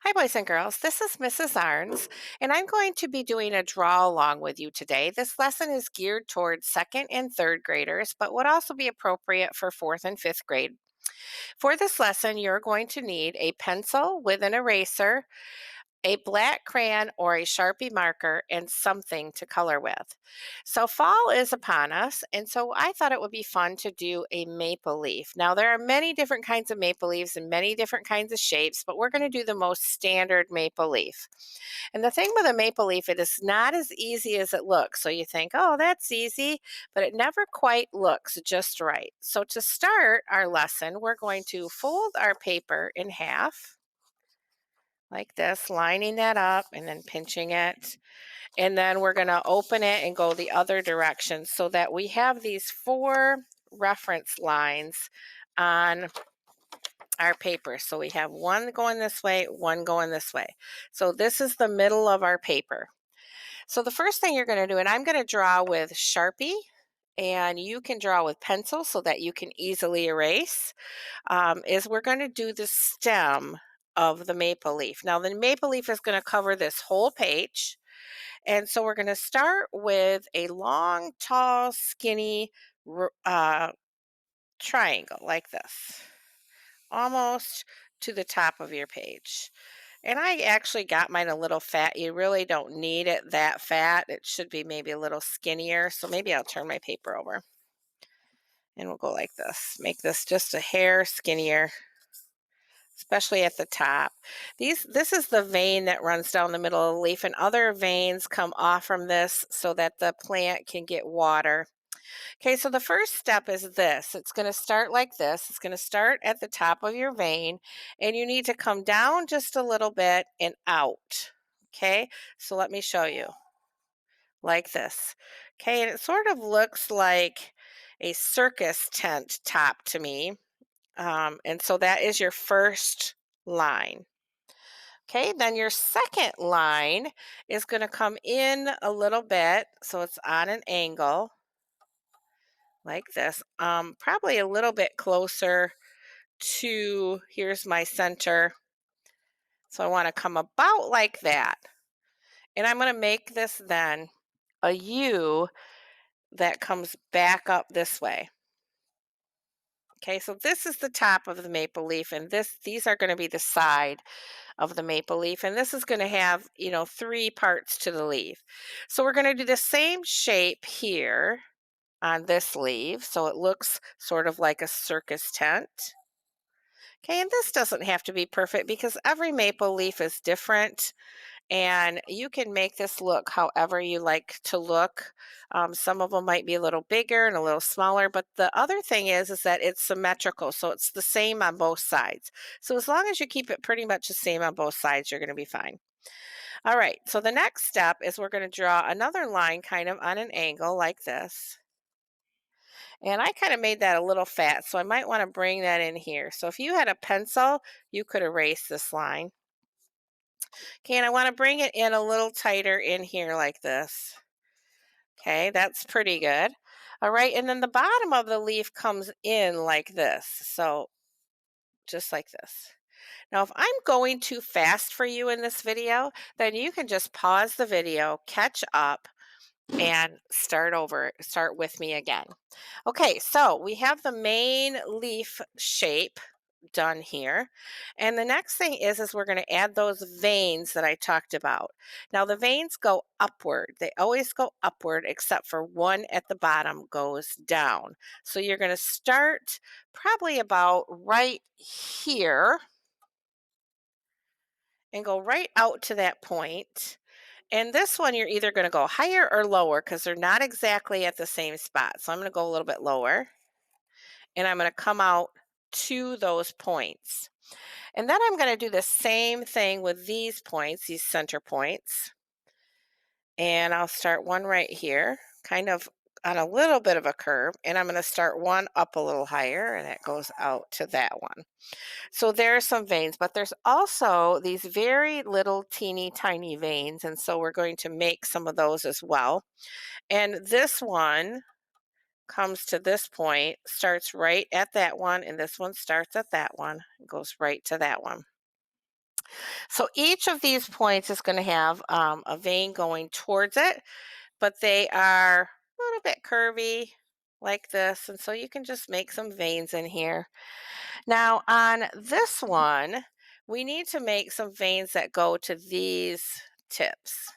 Hi, boys and girls. This is Mrs. Arns, and I'm going to be doing a draw along with you today. This lesson is geared towards second and third graders, but would also be appropriate for fourth and fifth grade. For this lesson, you're going to need a pencil with an eraser, a black crayon or a Sharpie marker, and something to color with. So, fall is upon us, and so I thought it would be fun to do a maple leaf. Now, there are many different kinds of maple leaves and many different kinds of shapes, but we're going to do the most standard maple leaf. And the thing with a maple leaf, it is not as easy as it looks. So, you think, oh, that's easy, but it never quite looks just right. So, to start our lesson, we're going to fold our paper in half like this, lining that up and then pinching it. And then we're going to open it and go the other direction so that we have these four reference lines on our paper. So we have one going this way, one going this way. So this is the middle of our paper. So the first thing you're going to do, and I'm going to draw with Sharpie, and you can draw with pencil so that you can easily erase, is we're going to do the stem of the maple leaf. Now, the maple leaf is going to cover this whole page. And so we're going to start with a long, tall, skinny triangle like this, almost to the top of your page. And I actually got mine a little fat. You really don't need it that fat. It should be maybe a little skinnier. So maybe I'll turn my paper over and we'll go like this. Make this just a hair skinnier, especially at the top. This is the vein that runs down the middle of the leaf, and other veins come off from this so that the plant can get water. Okay, so the first step is this. It's going to start like this. It's going to start at the top of your vein, and you need to come down just a little bit and out. Okay, so let me show you like this. Okay, and it sort of looks like a circus tent top to me. And so that is your first line. Okay, then your second line is going to come in a little bit. So it's on an angle like this, probably a little bit closer to, here's my center. So I want to come about like that. And I'm going to make this then a U that comes back up this way. Okay, so this is the top of the maple leaf, and these are going to be the side of the maple leaf, and this is going to have, three parts to the leaf. So we're going to do the same shape here on this leaf, so it looks sort of like a circus tent. Okay, and this doesn't have to be perfect because every maple leaf is different, and you can make this look however you like to look. Some of them might be a little bigger and a little smaller, but the other thing is that it's symmetrical, so it's the same on both sides. So as long as you keep it pretty much the same on both sides, you're going to be fine. All right, so the next step is we're going to draw another line kind of on an angle like this. And I kind of made that a little fat, so I might want to bring that in here. So if you had a pencil, you could erase this line. Okay, and I want to bring it in a little tighter in here like this. Okay, that's pretty good. All right, and then the bottom of the leaf comes in like this. So just like this. Now, if I'm going too fast for you in this video, then you can just pause the video, catch up, and start over, start with me again. Okay, so we have the main leaf shape done here. And the next thing is we're going to add those veins that I talked about. Now the veins go upward. They always go upward except for one at the bottom goes down. So you're going to start probably about right here and go right out to that point. And this one, you're either going to go higher or lower because they're not exactly at the same spot. So I'm going to go a little bit lower and I'm going to come out to those points. And then I'm going to do the same thing with these points, these center points. And I'll start one right here, kind of on a little bit of a curve. And I'm going to start one up a little higher and it goes out to that one. So there are some veins, but there's also these very little teeny tiny veins. And so we're going to make some of those as well. And this one comes to this point, starts right at that one, and this one starts at that one, goes right to that one. So each of these points is going to have a vein going towards it, but they are a little bit curvy like this. And so you can just make some veins in here. Now on this one, we need to make some veins that go to these tips.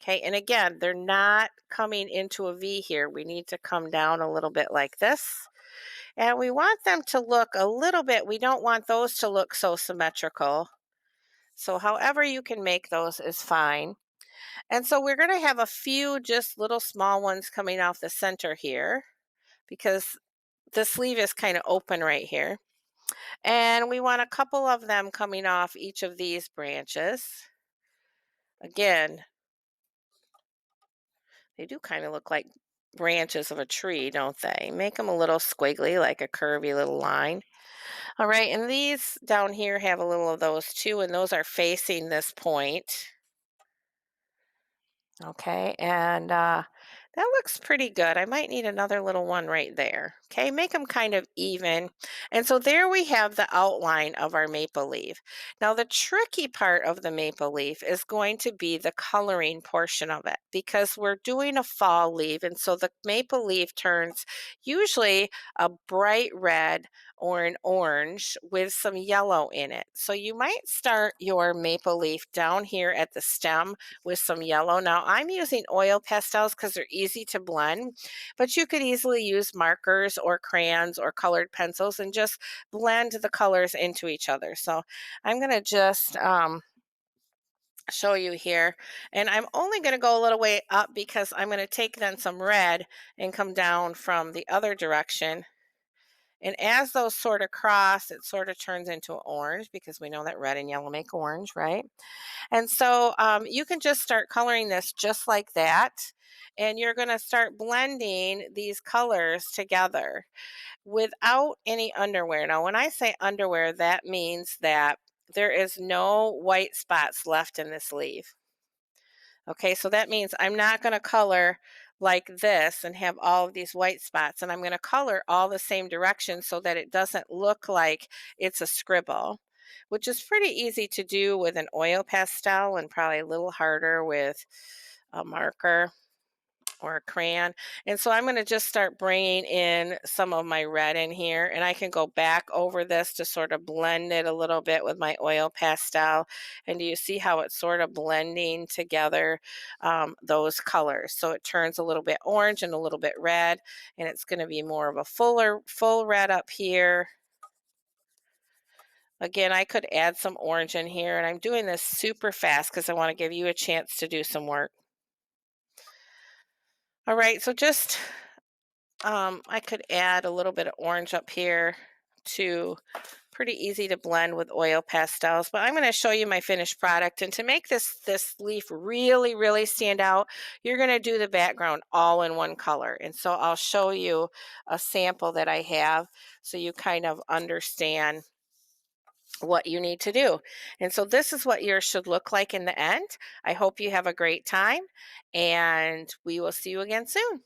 Okay, and again, they're not coming into a V here. We need to come down a little bit like this. And we want them to look a little bit, we don't want those to look so symmetrical. So however you can make those is fine. And so we're going to have a few just little small ones coming off the center here because the sleeve is kind of open right here. And we want a couple of them coming off each of these branches. Again, they do kind of look like branches of a tree, don't they? Make them a little squiggly, like a curvy little line. All right, and these down here have a little of those too, and those are facing this point. Okay, and that looks pretty good. I might need another little one right there. Okay, make them kind of even. And so there we have the outline of our maple leaf. Now, the tricky part of the maple leaf is going to be the coloring portion of it because we're doing a fall leaf. And so the maple leaf turns usually a bright red or an orange with some yellow in it. So you might start your maple leaf down here at the stem with some yellow. Now I'm using oil pastels because they're easy to blend, but you could easily use markers or crayons or colored pencils and just blend the colors into each other. So I'm going to just show you here, and I'm only going to go a little way up because I'm going to take then some red and come down from the other direction. And as those sort of cross, it sort of turns into orange because we know that red and yellow make orange, right? And so you can just start coloring this just like that. And you're going to start blending these colors together without any underwear. Now, when I say underwear, that means that there is no white spots left in this leaf. Okay, so that means I'm not going to color like this and have all of these white spots, and I'm going to color all the same direction so that it doesn't look like it's a scribble, which is pretty easy to do with an oil pastel and probably a little harder with a marker or a crayon. And so I'm going to just start bringing in some of my red in here, and I can go back over this to sort of blend it a little bit with my oil pastel. And do you see how it's sort of blending together those colors? So it turns a little bit orange and a little bit red, and it's going to be more of a full red up here. Again, I could add some orange in here, and I'm doing this super fast because I want to give you a chance to do some work. All right, so just I could add a little bit of orange up here to pretty easy to blend with oil pastels, but I'm going to show you my finished product. And to make this leaf really stand out, you're going to do the background all in one color. And so I'll show you a sample that I have so you kind of understand what you need to do. And so this is what yours should look like in the end. I hope you have a great time, and we will see you again soon.